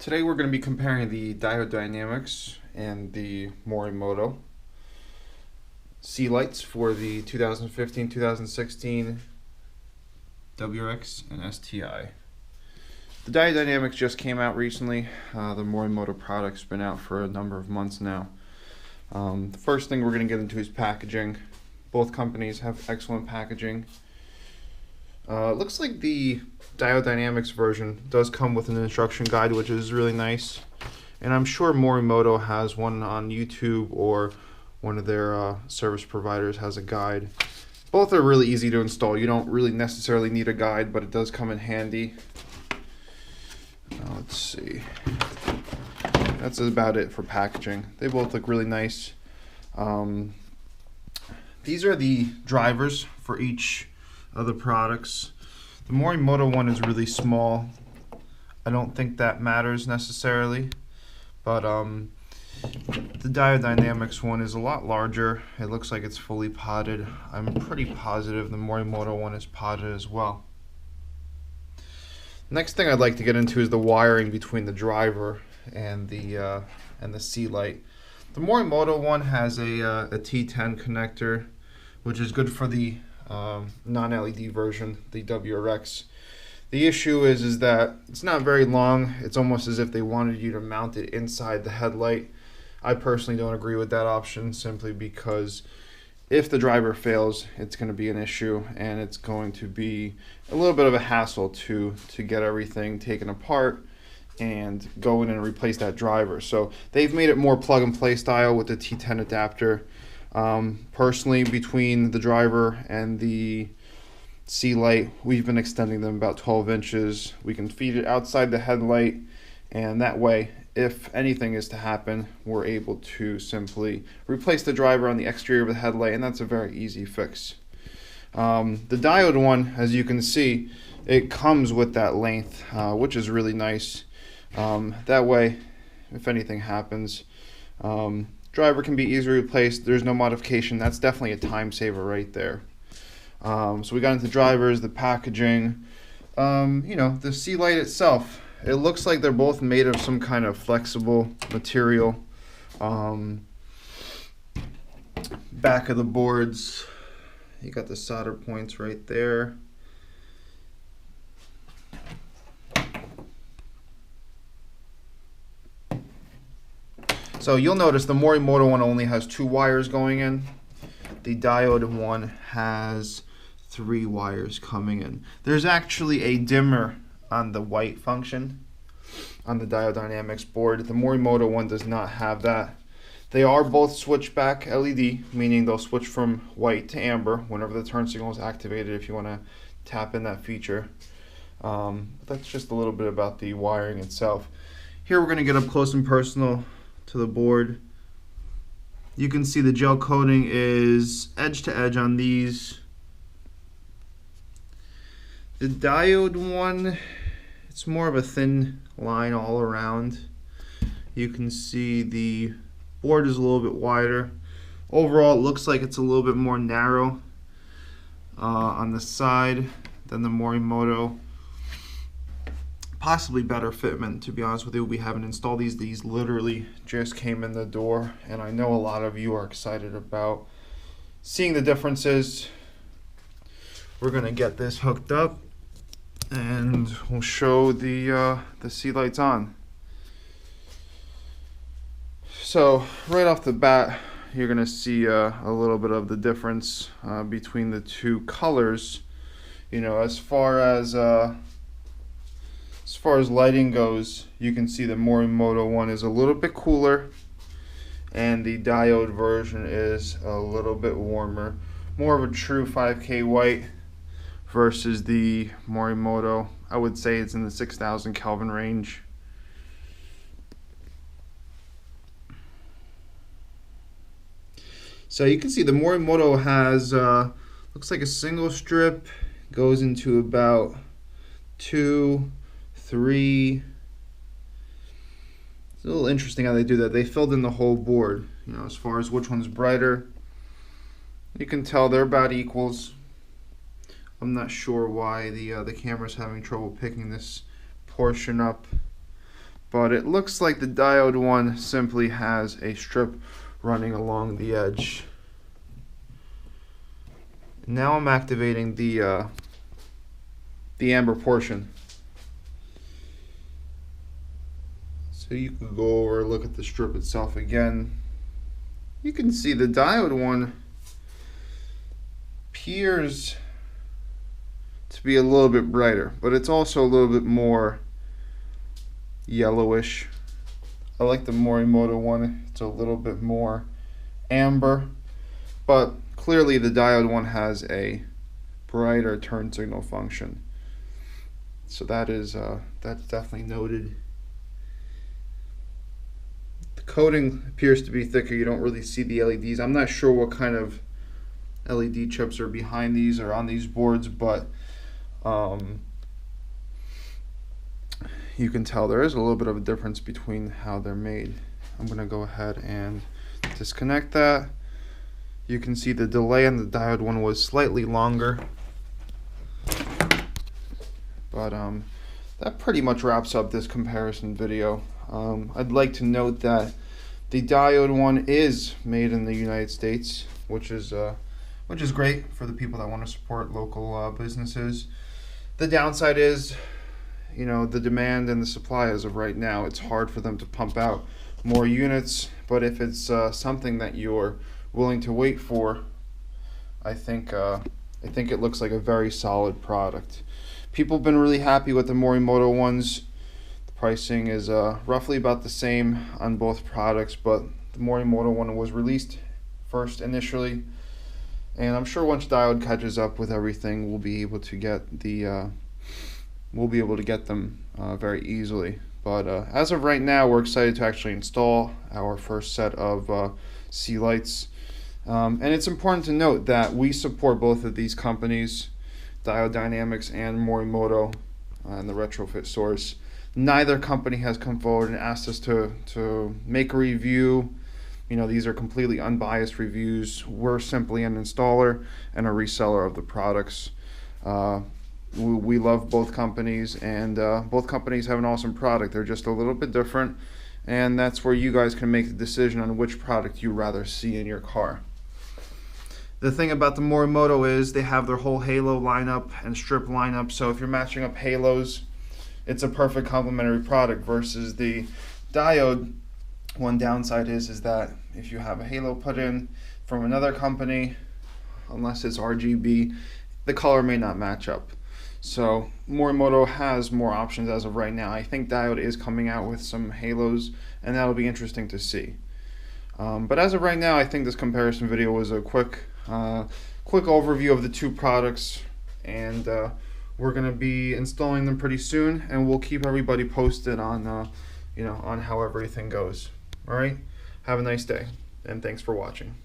Today we're going to be comparing the Diode Dynamics and the Morimoto C lights for the 2015-2016 WRX and STI. The Diode Dynamics just came out recently. The Morimoto product's been out for a number of months now. The first thing we're going to get into is packaging. Both companies have excellent packaging. It looks like the Diode Dynamics version does come with an instruction guide, which is really nice. And I'm sure Morimoto has one on YouTube, or one of their service providers has a guide. Both are really easy to install. You don't really necessarily need a guide, but it does come in handy. Let's see. That's about it for packaging. They both look really nice. These are the drivers for each of the products. The Morimoto one is really small. I don't think that matters necessarily, but the Diode Dynamics one is a lot larger. It looks like it's fully potted. I'm pretty positive the Morimoto one is potted as well. Next thing I'd like to get into is the wiring between the driver and the C light. The Morimoto one has a T10 connector, which is good for the non-LED version, the WRX. The issue is that it's not very long. It's almost as if they wanted you to mount it inside the headlight. I personally don't agree with that option, simply because if the driver fails, it's going to be an issue, and it's going to be a little bit of a hassle to get everything taken apart and go in and replace that driver. So they've made it more plug and play style with the T10 adapter. Personally, between the driver and the C light, we've been extending them about 12 inches. We can feed it outside the headlight, and that way, if anything is to happen, we're able to simply replace the driver on the exterior of the headlight, and that's a very easy fix. The Diode one, as you can see, it comes with that length, which is really nice. That way, if anything happens, driver can be easily replaced. There's no modification. That's definitely a time saver right there. So we got into drivers, the packaging, the C light itself. It looks like they're both made of some kind of flexible material. Back of the boards, you got the solder points right there. So you'll notice the Morimoto one only has 2 wires going in. The Diode one has 3 wires coming in. There's actually a dimmer on the white function on the Diode Dynamics board. The Morimoto one does not have that. They are both switchback LED, meaning they'll switch from white to amber whenever the turn signal is activated, if you want to tap in that feature. That's just a little bit about the wiring itself. Here we're going to get up close and personal to the board. You can see the gel coating is edge to edge on these. The Diode one, it's more of a thin line all around. You can see the board is a little bit wider. Overall, it looks like it's a little bit more narrow on the side than the Morimoto. Possibly better fitment, to be honest with you. We haven't installed these. These literally just came in the door, and I know a lot of you are excited about seeing the differences. We're gonna get this hooked up, and we'll show the C lights on. So right off the bat, you're gonna see a little bit of the difference between the 2 colors. As far as lighting goes, you can see the Morimoto one is a little bit cooler, and the Diode version is a little bit warmer. More of a true 5K white versus the Morimoto. I would say it's in the 6,000 Kelvin range. So you can see the Morimoto has, looks like a single strip, goes into about 2, 3. It's a little interesting how they do that. They filled in the whole board, as far as which one's brighter. You can tell they're about equals. I'm not sure why the camera's having trouble picking this portion up, but it looks like the diode one simply has a strip running along the edge. Now I'm activating the amber portion. So you can go over and look at the strip itself again. You can see the diode one appears to be a little bit brighter, but it's also a little bit more yellowish. I like the Morimoto one. It's a little bit more amber, but clearly the diode one has a brighter turn signal function. So that's definitely noted. The coating appears to be thicker. You don't really see the LEDs. I'm not sure what kind of LED chips are behind these or on these boards, but you can tell there is a little bit of a difference between how they're made. I'm going to go ahead and disconnect that. You can see the delay on the diode one was slightly longer, but that pretty much wraps up this comparison video. I'd like to note that the diode one is made in the United States, which is great for the people that want to support local businesses. The downside is, the demand and the supply as of right now. It's hard for them to pump out more units, but if it's something that you're willing to wait for, I think it looks like a very solid product. People have been really happy with the Morimoto ones. The pricing is roughly about the same on both products, but the Morimoto one was released first initially, and I'm sure once Diode catches up with everything, we'll be able to get them very easily. But as of right now, we're excited to actually install our first set of sea lights. And it's important to note that we support both of these companies, Diode Dynamics and Morimoto, and the retrofit source. Neither company has come forward and asked us to make a review. These are completely unbiased reviews. We're simply an installer and a reseller of the products. We love both companies, and both companies have an awesome product. They're just a little bit different, and that's where you guys can make the decision on which product you rather see in your car. The thing about the Morimoto is they have their whole halo lineup and strip lineup, so if you're matching up halos, it's a perfect complementary product versus the diode. One downside is that if you have a halo put in from another company, unless it's RGB, the color may not match up. So Morimoto has more options as of right now. I think Diode is coming out with some halos, and that'll be interesting to see. But as of right now, I think this comparison video was a quick overview of the two products, and we're going to be installing them pretty soon, and we'll keep everybody posted on on how everything goes. All right, have a nice day, and thanks for watching.